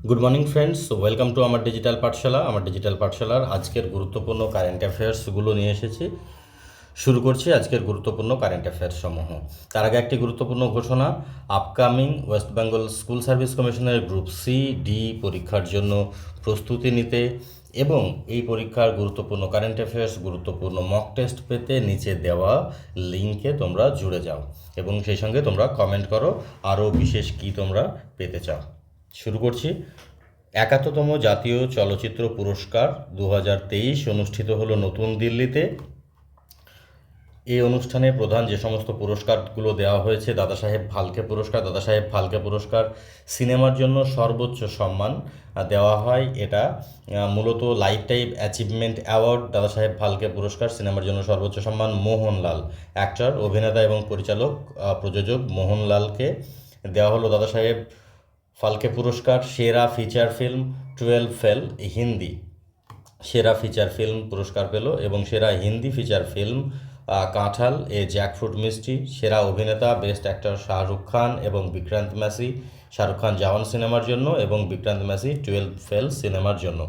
Good morning friends, welcome to আমার digital পাঠশালা। আমার digital পাঠশালার আজকের গুরুত্বপূর্ণ কারেন্ট অ্যাফেয়ার্সগুলো নিয়ে এসেছি। শুরু করছি আজকের গুরুত্বপূর্ণ কারেন্ট অ্যাফেয়ার্স সমূহ। তার আগে একটি গুরুত্বপূর্ণ ঘোষণা। Upcoming West Bengal school service কমিশনের গ্রুপ সি ডি পরীক্ষার জন্য প্রস্তুতি নিতে এবং এই পরীক্ষার গুরুত্বপূর্ণ কারেন্ট অ্যাফেয়ার্স, গুরুত্বপূর্ণ মক টেস্ট পেতে নিচে দেওয়া লিঙ্কে তোমরা জুড়ে যাও এবং সেই সঙ্গে তোমরা কমেন্ট করো আরও বিশেষ কী তোমরা পেতে চাও। শুরু করছি। 71তম জাতীয় চলচ্চিত্র পুরস্কার 2023 অনুষ্ঠিত হলো নতুন দিল্লিতে। এই অনুষ্ঠানে প্রধান যে সমস্ত পুরস্কারগুলো দেওয়া হয়েছে, দাদাসাহেব ফালকে পুরস্কার। দাদাসাহেব ফালকে পুরস্কার সিনেমার জন্য সর্বোচ্চ সম্মান দেওয়া হয়। এটা মূলত life time achievement award. Dadasaheb Phalke পুরস্কার সিনেমার জন্য সর্বোচ্চ সম্মান। মোহনলাল, অ্যাক্টর, অভিনেতা এবং পরিচালক, প্রযোজক মোহনলালকে দেওয়া হলো দাদাসাহেব ফালকে পুরস্কার। সেরা ফিচার ফিল্ম 12 ফেল হিন্দি সেরা ফিচার ফিল্ম পুরস্কার পেল এবং সেরা হিন্দি ফিচার ফিল্ম কাঁঠাল এ জ্যাকফ্রুট মিষ্টি। সেরা অভিনেতা বেস্ট অ্যাক্টর শাহরুখ খান এবং বিক্রান্ত ম্যাসি, শাহরুখ খান জওয়ান সিনেমার জন্য এবং বিক্রান্ত ম্যাসি 12 ফেল সিনেমার জন্য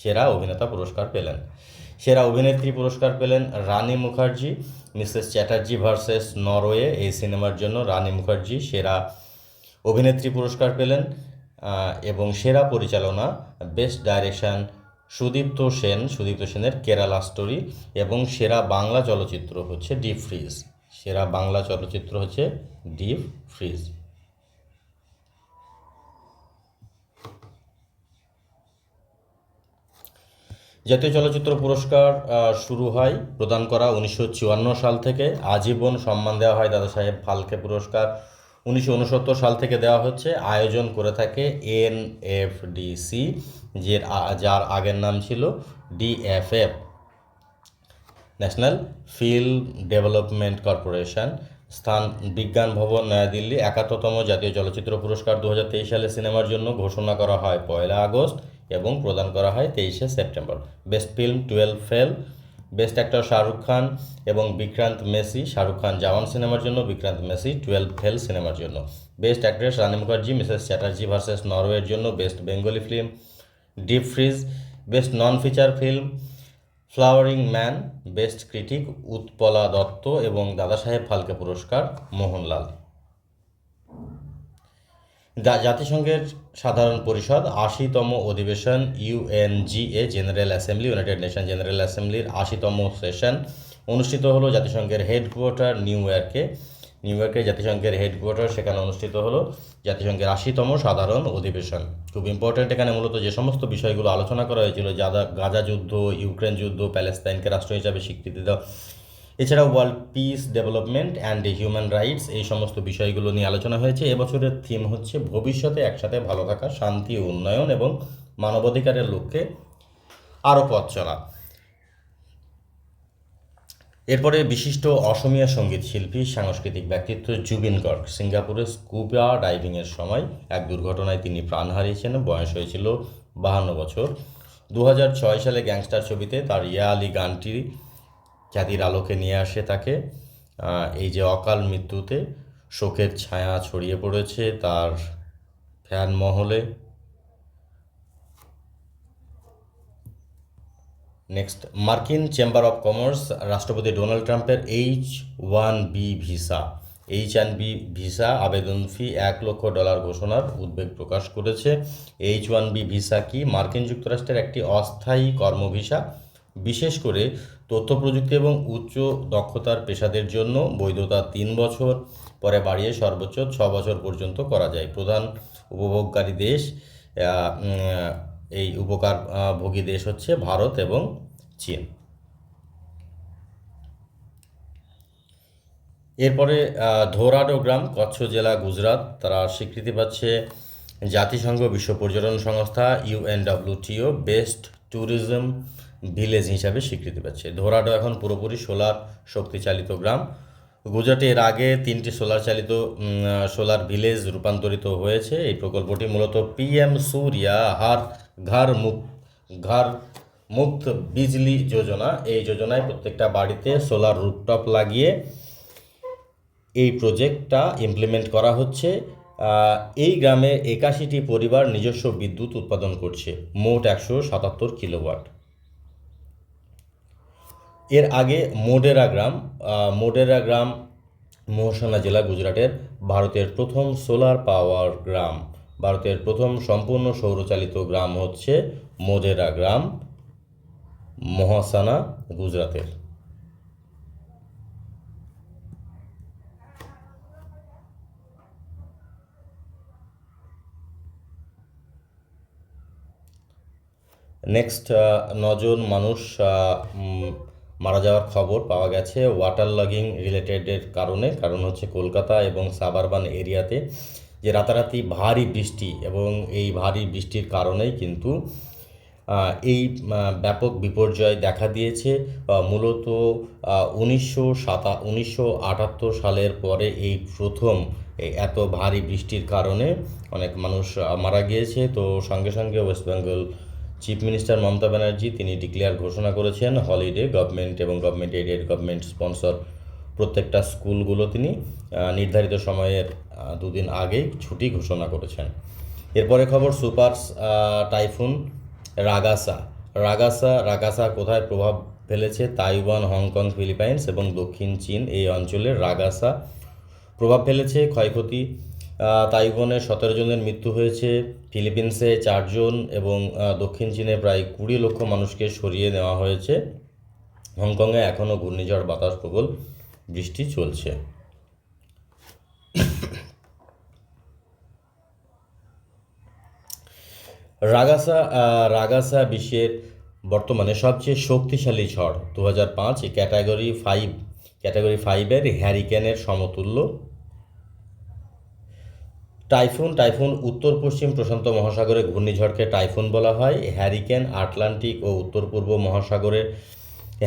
সেরা অভিনেতা পুরস্কার পেলেন। সেরা অভিনেত্রী পুরস্কার পেলেন Rani Mukherjee, Mrs Chatterjee versus Norway এই সিনেমার জন্য রানী মুখার্জি সেরা অভিনেত্রী পুরস্কার পেলেন। এবং সেরা পরিচালনা বেস্ট ডাইরেকশন সুদীপ্ত সেনের কেরালা স্টোরি। এবং সেরা বাংলা চলচ্চিত্র হচ্ছে ডিপ ফ্রিজ। সেরা বাংলা চলচ্চিত্র হচ্ছে ডিপ ফ্রিজ। জাতীয় চলচ্চিত্র পুরস্কার শুরু হয় প্রদান করা 1954 সাল থেকে। আজীবন সম্মান দেওয়া হয় দাদাসাহেব ফালকে পুরস্কার 1969 সাল থেকে দেওয়া হচ্ছে। আয়োজন করে থাকে এনএফডিসি, যার আগের নাম ছিল ডিএফএফ, ন্যাশনাল ফিল্ম ডেভেলপমেন্ট কর্পোরেশন। স্থান বিজ্ঞান ভবন, নয়াদিল্লি। 71তম জাতীয় চলচ্চিত্র পুরস্কার 2023 সালে সিনেমার জন্য ঘোষণা করা হয় 1 আগস্ট এবং প্রদান করা হয় 23 September. Best film 12 fail, best actor Shahrukh Khan এবং বিক্রান্ত মেসি, শাহরুখ খান জওয়ান সিনেমার জন্য, বিক্রান্ত মেসি 12 ফেল সিনেমার জন্য। Best actress Rani Mukherjee Mrs Chatterjee versus নরওয়ের জন্য best Bengali film deep freeze. Best non feature film flowering man. Best critic Utpala Dutta এবং দাদাসাহেব ফালকে পুরস্কার মোহনলাল। জাতিসংঘের সাধারণ পরিষদ 80তম অধিবেশন UNGA general assembly, united nation general অ্যাসেম্বলির 80তম সেশন অনুষ্ঠিত হলো জাতিসংঘের হেডকোয়ার্টার নিউইয়র্কে। জাতিসংঘের হেডকোয়ার্টার, সেখানে অনুষ্ঠিত হলো জাতিসংঘের 80তম সাধারণ অধিবেশন। খুব ইম্পর্ট্যান্ট, এখানে মূলত যে সমস্ত বিষয়গুলো আলোচনা করা হয়েছিল, গাজা যুদ্ধ, ইউক্রেন যুদ্ধ, প্যালেস্তাইনকে রাষ্ট্র হিসাবে স্বীকৃতি দেওয়া, এছাড়াও world piece, development and human rights, এই সমস্ত বিষয়গুলো নিয়ে আলোচনা হয়েছে। এবছরের থিম হচ্ছে ভবিষ্যতে একসাথে ভালো থাকা, শান্তি, উন্নয়ন এবং মানবাধিকারের লক্ষ্যে আরও পথ চলা। এরপরে বিশিষ্ট অসমীয়া সঙ্গীত শিল্পী, সাংস্কৃতিক ব্যক্তিত্ব জুবিন গর্গ সিঙ্গাপুরে স্কুবা ডাইভিংয়ের সময় এক দুর্ঘটনায় তিনি প্রাণ হারিয়েছেন। বয়স হয়েছিল 52 বছর। 2006 সালে গ্যাংস্টার ছবিতে তার ইয়া আলী গানটি খ্যাতির আলোকে নিয়ে আসে তাকে। এই যে অকাল মৃত্যুতে শোকের ছায়া ছড়িয়ে পড়েছে তার ফ্যান মহলে। নেক্সট, মার্কিন চেম্বার অফ কমার্স রাষ্ট্রপতি ডোনাল্ড ট্রাম্পের H-1B ভিসা আবেদন ফি $1 লক্ষ ঘোষণার উদ্বেগ প্রকাশ করেছে। H-1B ভিসা কি? মার্কিন যুক্তরাষ্ট্রের একটি অস্থায়ী কর্ম ভিসা, বিশেষ করে তথ্য প্রযুক্তি এবং উচ্চ দক্ষতার পেশাদের জন্য। বৈধতা 3 বছর, পরে বাড়িয়ে সর্বোচ্চ 6 বছর পর্যন্ত করা যায়। প্রধান উপভোগকারী দেশ, এই উপকারভোগী দেশ হচ্ছে ভারত এবং চীন। এরপরে ধোরাডো গ্রাম, কচ্ছ জেলা, গুজরাট, তারা স্বীকৃতি পাচ্ছে জাতিসংঘ বিশ্ব পর্যটন সংস্থা UNWTO বেস্ট ট্যুরিজম ভিলেজ হিসাবে স্বীকৃতি পাচ্ছে। ধোরাডো এখন পুরোপুরি সোলার শক্তিচালিত গ্রাম। গুজরাটে এর আগে 3টি সোলার ভিলেজ রূপান্তরিত হয়েছে। এই প্রকল্পটি মূলত PM সূর্যা ঘর মুক্ত বিজলি যোজনা। এই যোজনায় প্রত্যেকটা বাড়িতে সোলার রুফটপ লাগিয়ে এই প্রজেক্টটা ইমপ্লিমেন্ট করা হচ্ছে। এই গ্রামে 81টি পরিবার নিজস্ব বিদ্যুৎ উৎপাদন করছে, মোট 177 কিলোওয়াট। এর আগে মোডেরা গ্রাম মোহসানা জেলা, গুজরাটের। ভারতের প্রথম সোলার পাওয়ার গ্রাম, ভারতের প্রথম সম্পূর্ণ সৌরচালিত গ্রাম হচ্ছে মোডেরা গ্রাম, মোহসানা, গুজরাতের। নেক্সট, 9 জন মানুষ মারা যাওয়ার খবর পাওয়া গেছে ওয়াটার লগিং রিলেটেডের কারণ হচ্ছে কলকাতা এবং সাবারবান এরিয়াতে যে রাতারাতি ভারী বৃষ্টি, এবং এই ভারী বৃষ্টির কারণেই কিন্তু এই ব্যাপক বিপর্যয় দেখা দিয়েছে। মূলত 1978 সালের পরে এই প্রথম এত ভারী বৃষ্টির কারণে অনেক মানুষ মারা গিয়েছে। তো সঙ্গে সঙ্গে West Bengal chief minister Mamata Banerjee তিনি ডিক্লেয়ার ঘোষণা করেছেন হলিডে। গভর্নমেন্ট এবং গভর্নমেন্ট এডেড, গভর্নমেন্ট স্পন্সর প্রত্যেকটা স্কুলগুলো তিনি নির্ধারিত সময়ের 2 দিন আগেই ছুটি ঘোষণা করেছেন। এরপরে খবর সুপার টাইফুন রাগাসা কোথায় প্রভাব ফেলেছে? তাইওয়ান, হংকং, ফিলিপাইন্স এবং দক্ষিণ চীন এই অঞ্চলের রাগাসা প্রভাব ফেলেছে। ক্ষয়ক্ষতি, তাইওয়ানে 17 জনের মৃত্যু হয়েছে, ফিলিপিন্সে 4 জন এবং দক্ষিণ চীনে প্রায় 20 লক্ষ মানুষকে সরিয়ে নেওয়া হয়েছে। হংকংয়ে এখনও ঘূর্ণিঝড় বাতাস, প্রবল বৃষ্টি চলছে। রাগাসা বিশ্বের বর্তমানে সবচেয়ে শক্তিশালী ঝড়। 2005 ক্যাটাগরি 5-এর হ্যারিকেনের সমতুল্য। টাইফুন উত্তর পশ্চিম প্রশান্ত মহাসাগরে ঘূর্ণিঝড়কে টাইফুন বলা হয়। হ্যারিকেন আটলান্টিক ও উত্তর পূর্ব মহাসাগরে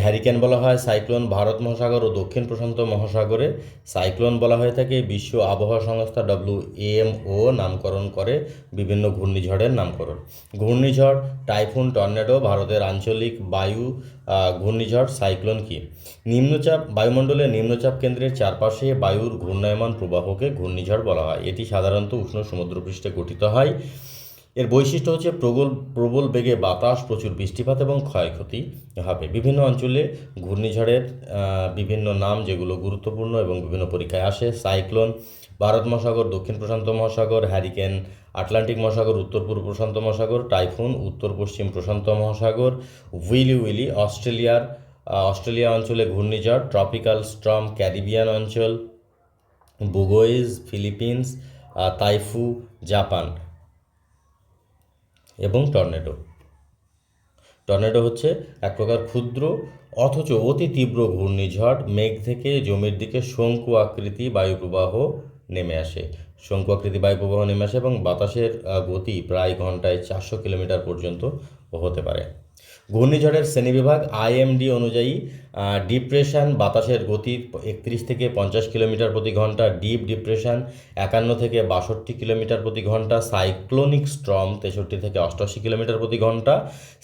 হ্যারিকেন বলা হয়। সাইক্লোন ভারত মহাসাগর ও দক্ষিণ প্রশান্ত মহাসাগরে সাইক্লোন বলা হয়ে থাকে। বিশ্ব আবহাওয়া সংস্থা WMO নামকরণ করে বিভিন্ন ঘূর্ণিঝড়ের নামকরণ। ঘূর্ণিঝড়, টাইফুন, টর্নেডো, ভারতের আঞ্চলিক বায়ু ঘূর্ণিঝড়, সাইক্লোন কি? নিম্নচাপ, বায়ুমণ্ডলের নিম্নচাপ কেন্দ্রের চারপাশে বায়ুর ঘূর্ণায়মান প্রবাহকে ঘূর্ণিঝড় বলা হয়। এটি সাধারণত উষ্ণ সমুদ্রপৃষ্ঠে গঠিত হয়। এর বৈশিষ্ট্য হচ্ছে প্রবল বেগে বাতাস, প্রচুর বৃষ্টিপাত এবং ক্ষয়ক্ষতি হবে। বিভিন্ন অঞ্চলে ঘূর্ণিঝড়ের বিভিন্ন নাম যেগুলো গুরুত্বপূর্ণ এবং বিভিন্ন পরীক্ষায় আসে। সাইক্লোন ভারত মহাসাগর, দক্ষিণ প্রশান্ত মহাসাগর। হ্যারিকেন আটলান্টিক মহাসাগর, উত্তর পূর্ব প্রশান্ত মহাসাগর। টাইফুন উত্তর পশ্চিম প্রশান্ত মহাসাগর। উইলি অস্ট্রেলিয়া অঞ্চলে ঘূর্ণিঝড়। ট্রপিক্যাল স্টর্ম ক্যারিবিয়ান অঞ্চল। বুগোইজ ফিলিপিন্স। তাইফু জাপান। এবং টর্নেডো হচ্ছে এক প্রকার ক্ষুদ্র অথচ অতি তীব্র ঘূর্ণিঝড়। মেঘ থেকে জমির দিকে শঙ্কু আকৃতি বায়ুপ্রবাহ নেমে আসে এবং বাতাসের গতি প্রায় ঘন্টায় 400 কিলোমিটার পর্যন্ত হতে পারে। ঘূর্ণিঝড়ের শ্রেণীবিভাগ IMD অনুযায়ী ডিপ্রেশন বাতাসের গতি 31 থেকে 50 কিলোমিটার প্রতি ঘন্টা। ডিপ ডিপ্রেশন 51 থেকে 62 কিলোমিটার প্রতি ঘন্টা। সাইক্লোনিক স্টর্ম 63 থেকে 88 কিলোমিটার প্রতি ঘন্টা।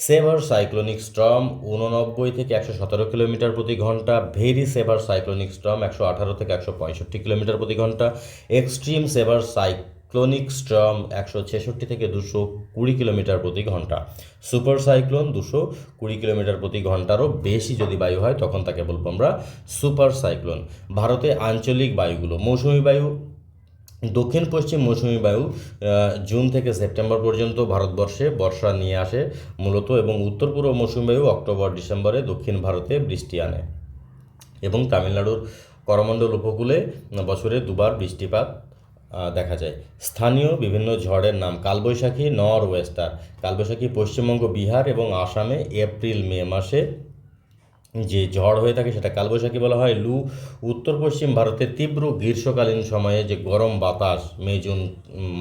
সেভার সাইক্লোনিক স্টর্ম 89 থেকে 117 কিলোমিটার প্রতি ঘন্টা। ভেরি সেভার সাইক্লোনিক স্টর্ম 118 থেকে 165 কিলোমিটার প্রতি ঘন্টা। এক্সট্রিম সেভার সাইক্লোনিক স্টর্ম 166 থেকে 220 কিলোমিটার প্রতি ঘন্টা। সুপার সাইক্লোন 220 কিলোমিটার প্রতি ঘন্টারও বেশি যদি বায়ু হয় তখন তাকে বলবো আমরা সুপার সাইক্লোন। ভারতে আঞ্চলিক বায়ুগুলো, মৌসুমি বায়ু, দক্ষিণ পশ্চিম মৌসুমি বায়ু জুন থেকে সেপ্টেম্বর পর্যন্ত ভারতবর্ষে বর্ষা নিয়ে আসে মূলত, এবং উত্তর পূর্ব মৌসুমি বায়ু অক্টোবর ডিসেম্বরে দক্ষিণ ভারতে বৃষ্টি আনে, এবং তামিলনাড়ুর করমণ্ডল উপকূলে বছরে 2বার বৃষ্টিপাত দেখা যায়। স্থানীয় বিভিন্ন ঝড়ের নাম: কালবৈশাখী নরওয়েস্টার, কালবৈশাখী পশ্চিমবঙ্গ, বিহার এবং আসামে এপ্রিল মে মাসে যে ঝড় হয়ে থাকে সেটা কালবৈশাখী বলা হয়। লু উত্তর পশ্চিম ভারতের তীব্র গ্রীষ্মকালীন সময়ে যে গরম বাতাস মে জুন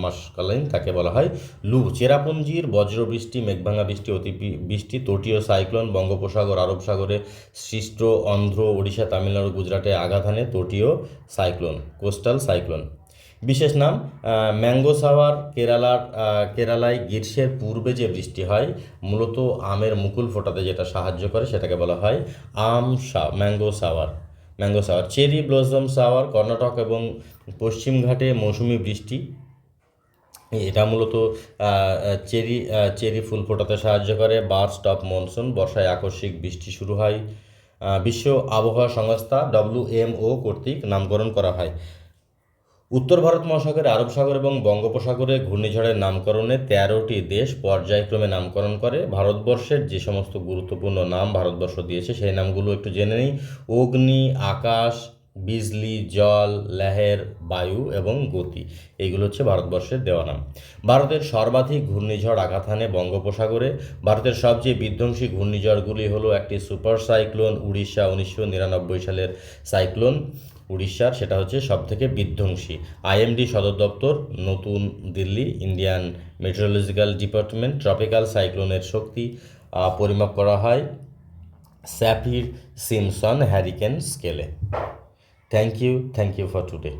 মাসকালীন তাকে বলা হয় লু। চেরাপুঞ্জির বজ্রবৃষ্টি, মেঘভাঙা বৃষ্টি, অতিবৃষ্টি। তটীয় সাইক্লোন বঙ্গোপসাগর, আরব সাগরে সৃষ্ট অন্ধ্র, ওড়িশা, তামিলনাড়ু, গুজরাটে আঘাত হানে তটীয় সাইক্লোন, কোস্টাল সাইক্লোন। বিশেষ নাম: ম্যাঙ্গো সাওয়ার। কেরালায় গ্রীষ্মের পূর্বে যে বৃষ্টি হয় মূলত আমের মুকুল ফোটাতে যেটা সাহায্য করে সেটাকে বলা হয় mango shower. Cherry blossom shower. Karnataka এবং পশ্চিম ঘাটে মৌসুমি বৃষ্টি এটা মূলত চেরি ফুল ফোটাতে সাহায্য করে। বার্স্ট অফ মনসুন, বর্ষায় আকস্মিক বৃষ্টি শুরু হয়। বিশ্ব আবহাওয়া সংস্থা WMO কর্তৃক নামকরণ করা হয়। উত্তর ভারত মহাসাগরে, আরব সাগর এবং বঙ্গোপসাগরে ঘূর্ণিঝড়ের নামকরণে 13টি দেশ পর্যায়ক্রমে নামকরণ করে। ভারতবর্ষের যে সমস্ত গুরুত্বপূর্ণ নাম ভারতবর্ষ দিয়েছে সেই নামগুলো একটু জেনে নিই। অগ্নি, আকাশ, বিজলি, জল, লহর, বায়ু এবং গতি, এইগুলো হচ্ছে ভারতবর্ষের দেওয়া নাম। ভারতের সর্বাধিক ঘূর্ণিঝড় আঘাত হানে বঙ্গোপসাগরে। ভারতের সবচেয়ে বিধ্বংসী ঘূর্ণিঝড়গুলি হলো একটি সুপার সাইক্লোন উড়িষ্যা 1999 সালের সাইক্লোন উড়িষ্যার, সেটা হচ্ছে সবথেকে বিধ্বংসী। IMD সদর দপ্তর নতুন Delhi. Indian meteorological department. Tropical সাইক্লোনের শক্তি পরিমাপ করা হয় স্যাফির সিমসন হ্যারিকেন স্কেলে। Thank you for today.